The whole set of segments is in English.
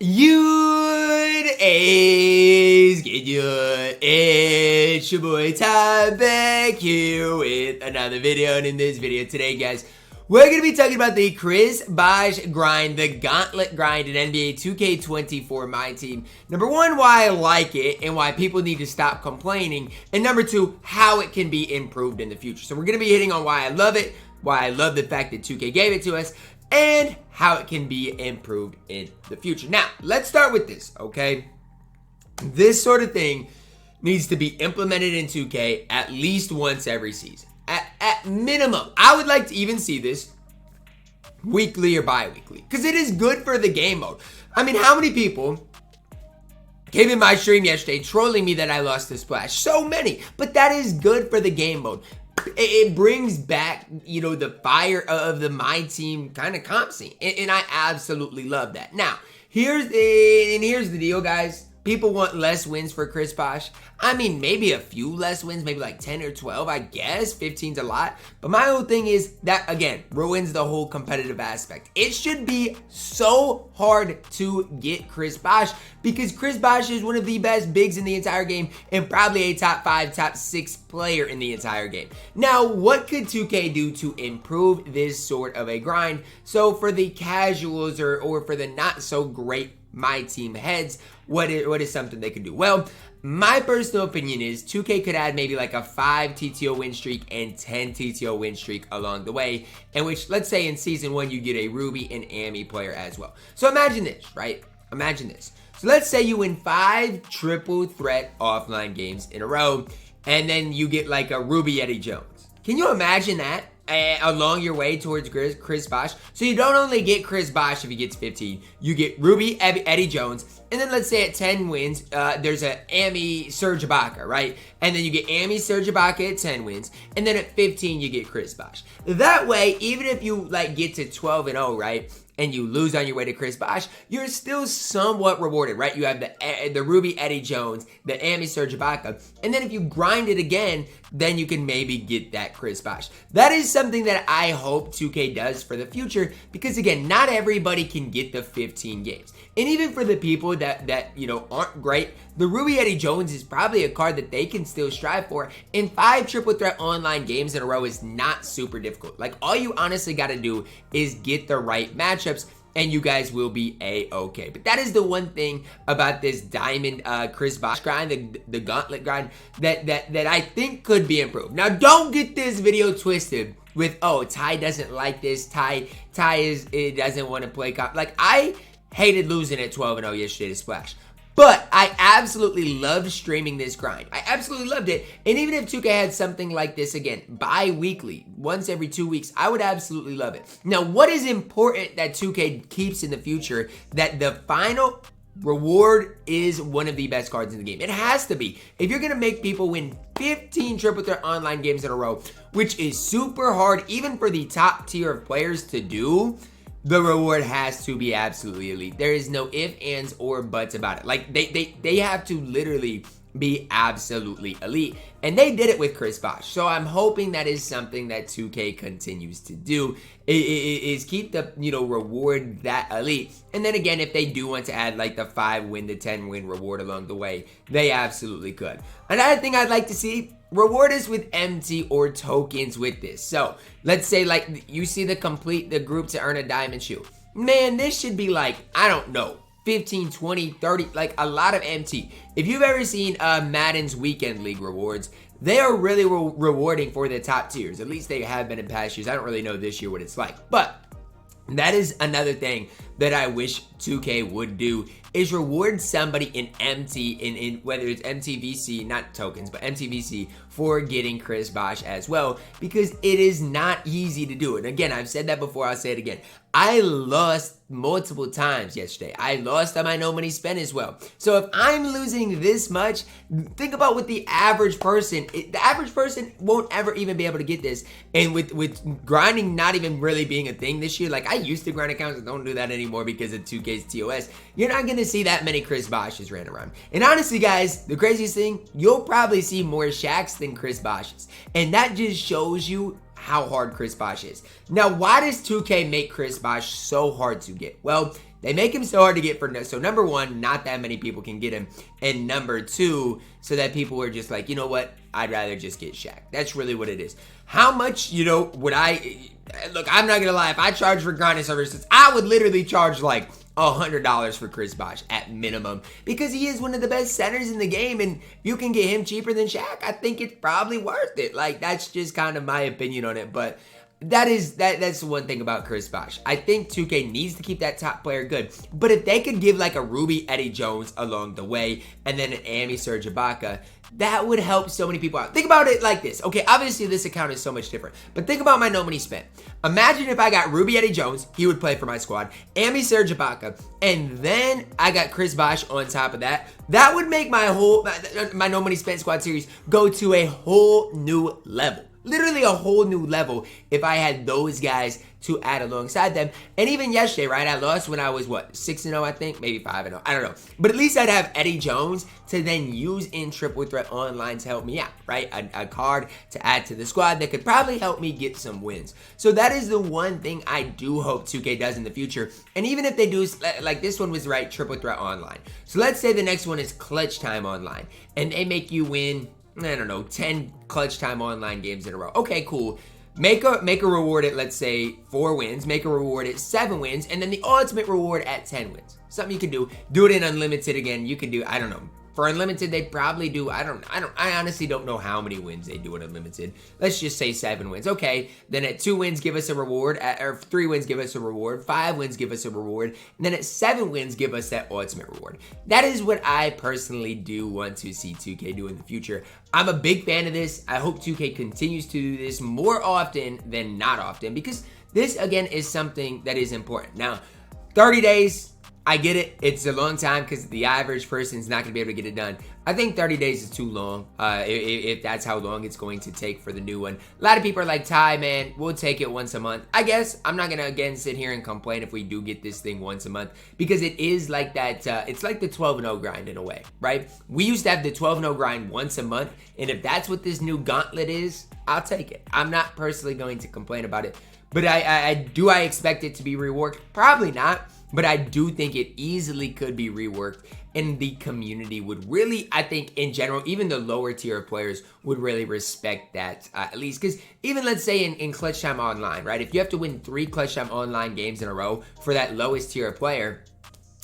Good is good. It's your boy Ty back here with another video, and in this video today, guys, we're gonna be talking about the Chris Bosh grind, the Gauntlet grind in NBA 2K24 MyTEAM. Number one, why I like it and why people need to stop complaining, and number two, how it can be improved in the future. So we're gonna be hitting on why I love it, why I love the fact that 2K gave it to us, and how it can be improved in the future. Now, let's start with this, okay? This sort of thing needs to be implemented in 2K at least once every season. At minimum. I would like to even see this weekly or bi-weekly, because it is good for the game mode. I mean, how many people came in my stream yesterday trolling me that I lost the splash? So many, but that is good for the game mode. It brings back, you know, the fire of the MyTEAM kind of comp scene. And I absolutely love that. Now, here's the deal, guys. People want less wins for Chris Bosh. I mean, maybe a few less wins, maybe like 10 or 12, I guess. 15's a lot. But my whole thing is that, again, ruins the whole competitive aspect. It should be so hard to get Chris Bosh because Chris Bosh is one of the best bigs in the entire game and probably a top 5, top 6 player in the entire game. Now, what could 2K do to improve this sort of a grind? So for the casuals or for the not so great MyTEAM heads, what is something they could do? Well, my personal opinion is 2K could add maybe like a 5 TTO win streak and 10 TTO win streak along the way, in which, let's say in season 1, you get a Ruby and Ami player as well. So imagine this, right? Imagine this. So let's say you win 5 triple threat offline games in a row, and then you get like a Ruby Eddie Jones. Can you imagine that? Along your way towards Chris Bosh. So you don't only get Chris Bosh if he gets 15, you get Ruby Eddie Jones, and then let's say at 10 wins, there's a Ami Serge Ibaka, right? And then you get Ami Serge Ibaka at 10 wins, and then at 15 you get Chris Bosh. That way, even if you like get to 12-0, right, and you lose on your way to Chris Bosh, you're still somewhat rewarded, right? You have the Ruby Eddie Jones, the Ami Serge Ibaka, and then if you grind it again, then you can maybe get that Chris Bosh. That is something that I hope 2K does for the future, because again, not everybody can get the 15 games. And even for the people that you know aren't great, the Ruby Eddie Jones is probably a card that they can still strive for, and 5 triple threat online games in a row is not super difficult. Like, all you honestly got to do is get the right matchups, and you guys will be a-okay. But that is the one thing about this Diamond Chris Bosh grind, the Gauntlet grind, that I think could be improved. Now, don't get this video twisted with, oh, Ty doesn't like this, Ty doesn't want to play comp. Like, I hated losing at 12-0 yesterday to Splash. But I absolutely loved streaming this grind. I absolutely loved it. And even if 2K had something like this again, bi-weekly, once every 2 weeks, I would absolutely love it. Now, what is important that 2K keeps in the future, that the final reward is one of the best cards in the game. It has to be. If you're going to make people win 15 triple threat online games in a row, which is super hard even for the top tier of players to do, the reward has to be absolutely elite. There is no ifs, ands, or buts about it. Like, they have to literally be absolutely elite. And they did it with Chris Bosh. So I'm hoping that is something that 2K continues to do, is keep the, you know, reward that elite. And then again, if they do want to add like the 5 win, the 10 win reward along the way, they absolutely could. Another thing I'd like to see, reward us with MT or tokens with this. So let's say like you see the group to earn a diamond shoe. Man, this should be like, I don't know, 15, 20, 30, like a lot of MT. If you've ever seen Madden's Weekend League rewards, they are really rewarding for the top tiers. At least they have been in past years. I don't really know this year what it's like. But that is another thing that I wish 2K would do, is reward somebody in MT, in whether it's MTVC, not tokens, but MTVC, for getting Chris Bosh as well, because it is not easy to do it. Again, I've said that before, I'll say it again. I lost multiple times yesterday. I lost on my no money spent as well. So if I'm losing this much, think about what the average person, the average person won't ever even be able to get this. And with grinding not even really being a thing this year, like I used to grind accounts, I don't do that anymore because of 2K's TOS, you're not going to see that many Chris Boshes ran around. And honestly, guys, the craziest thing, you'll probably see more Shaqs than Chris Boshes. And that just shows you how hard Chris Bosh is. Now, why does 2K make Chris Bosh so hard to get? Well, They make him so hard to get so number one, not that many people can get him. And number two, so that people are just like, you know what? I'd rather just get Shaq. That's really what it is. How much, would I... Look, I'm not going to lie. If I charge for grinding services, I would literally charge like $100 for Chris Bosh at minimum, because he is one of the best centers in the game, and you can get him cheaper than Shaq. I think it's probably worth it. Like, that's just kind of my opinion on it, but... That's the one thing about Chris Bosh. I think 2K needs to keep that top player good. But if they could give like a Ruby Eddie Jones along the way and then an Amy Serge Ibaka, that would help so many people out. Think about it like this. Okay, obviously this account is so much different. But think about my no money spent. Imagine if I got Ruby Eddie Jones, he would play for my squad, Amy Serge Ibaka, and then I got Chris Bosh on top of that. That would make my no money spent squad series go to a whole new level. Literally a whole new level if I had those guys to add alongside them. And even yesterday, right, I lost when I was, 6-0, I think? Maybe 5-0. I don't know. But at least I'd have Eddie Jones to then use in Triple Threat Online to help me out, right? A card to add to the squad that could probably help me get some wins. So that is the one thing I do hope 2K does in the future. And even if they do, like this one was, right, Triple Threat Online. So let's say the next one is Clutch Time Online. And they make you win... I don't know, 10 clutch time online games in a row. Okay, cool. Make a reward at, let's say, 4 wins. Make a reward at 7 wins. And then the ultimate reward at 10 wins. Something you can do. Do it in Unlimited again. You can do, I don't know. For Unlimited, they probably do, I honestly don't know how many wins they do in Unlimited. Let's just say 7 wins. Okay, then at 2 wins, give us a reward. Or 3 wins, give us a reward. 5 wins, give us a reward. And then at 7 wins, give us that ultimate reward. That is what I personally do want to see 2K do in the future. I'm a big fan of this. I hope 2K continues to do this more often than not often, because this, again, is something that is important. Now, 30 days... I get it. It's a long time because the average person is not going to be able to get it done. I think 30 days is too long, if that's how long it's going to take for the new one. A lot of people are like, Ty, man, we'll take it once a month. I guess I'm not going to, again, sit here and complain if we do get this thing once a month, because it is like that. It's like the 12-0 grind in a way, right? We used to have the 12-0 grind once a month, and if that's what this new Gauntlet is, I'll take it. I'm not personally going to complain about it. But do I expect it to be reworked? Probably not. But I do think it easily could be reworked, and the community would really, I think, in general, even the lower tier of players would really respect that, at least. Because even, let's say, in Clutch Time Online, right? If you have to win 3 Clutch Time Online games in a row for that lowest tier of player,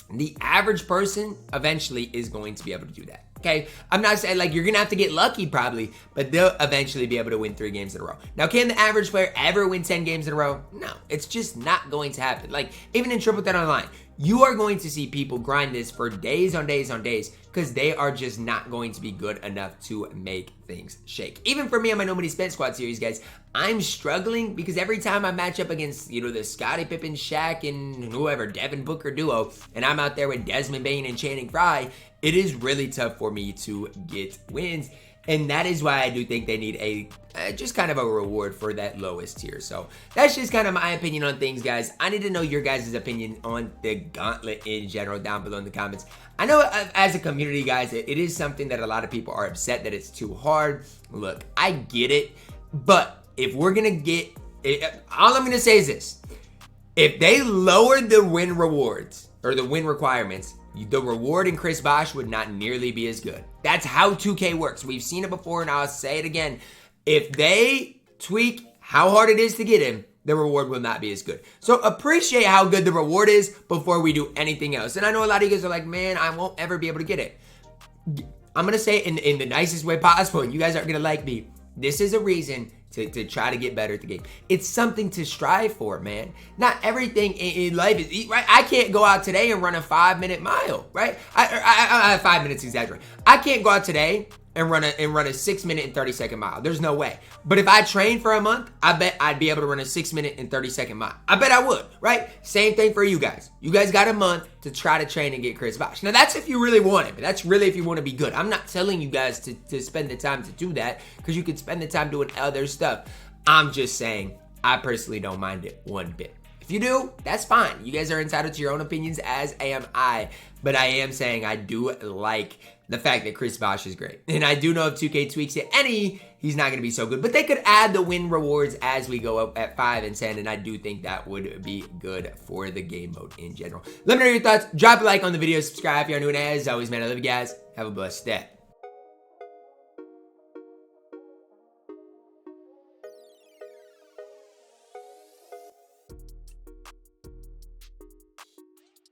the average person eventually is going to be able to do that. Okay, I'm not saying, like, you're going to have to get lucky probably, but they'll eventually be able to win 3 games in a row. Now, can the average player ever win 10 games in a row? No, it's just not going to happen. Like, even in Triple Threat Online, you are going to see people grind this for days on days on days, because they are just not going to be good enough to make things shake. Even for me on my No Money Spent Squad series, guys, I'm struggling because every time I match up against, the Scottie Pippen, Shaq, and whoever, Devin Booker duo, and I'm out there with Desmond Bane and Channing Frye, it is really tough for me to get wins. And that is why I do think they need just kind of a reward for that lowest tier. So that's just kind of my opinion on things, guys. I need to know your guys' opinion on the Gauntlet in general down below in the comments. I know as a community, guys, it is something that a lot of people are upset that it's too hard. Look, I get it. But if we're going to get... all I'm going to say is this. If they lowered the win rewards or the win requirements, the reward in Chris Bosh would not nearly be as good. That's how 2K works. We've seen it before, and I'll say it again. If they tweak how hard it is to get him, the reward will not be as good. So appreciate how good the reward is before we do anything else. And I know a lot of you guys are like, man, I won't ever be able to get it. I'm going to say it in the nicest way possible. You guys aren't going to like me. This is a reason to try to get better at the game. It's something to strive for, man. Not everything in life is, right? I can't go out today and run a 5-minute mile, right? I 5 minutes exaggerate. I can't go out today and run a 6-minute and 30-second mile. There's no way. But if I train for a month, I bet I'd be able to run a 6-minute and 30-second mile. I bet I would, right? Same thing for you guys. You guys got a month to try to train and get Chris Bosh. Now, that's if you really want it, but that's really if you want to be good. I'm not telling you guys to spend the time to do that, because you could spend the time doing other stuff. I'm just saying, I personally don't mind it one bit. If If you do, that's fine. You guys are entitled to your own opinions, as am I. But I am saying I do like the fact that Chris Bosh is great. And I do know if 2K tweaks it any, he's not going to be so good. But they could add the win rewards as we go up at 5 and 10. And I do think that would be good for the game mode in general. Let me know your thoughts. Drop a like on the video. Subscribe if you're new. And as always, man, I love you guys. Have a blessed day.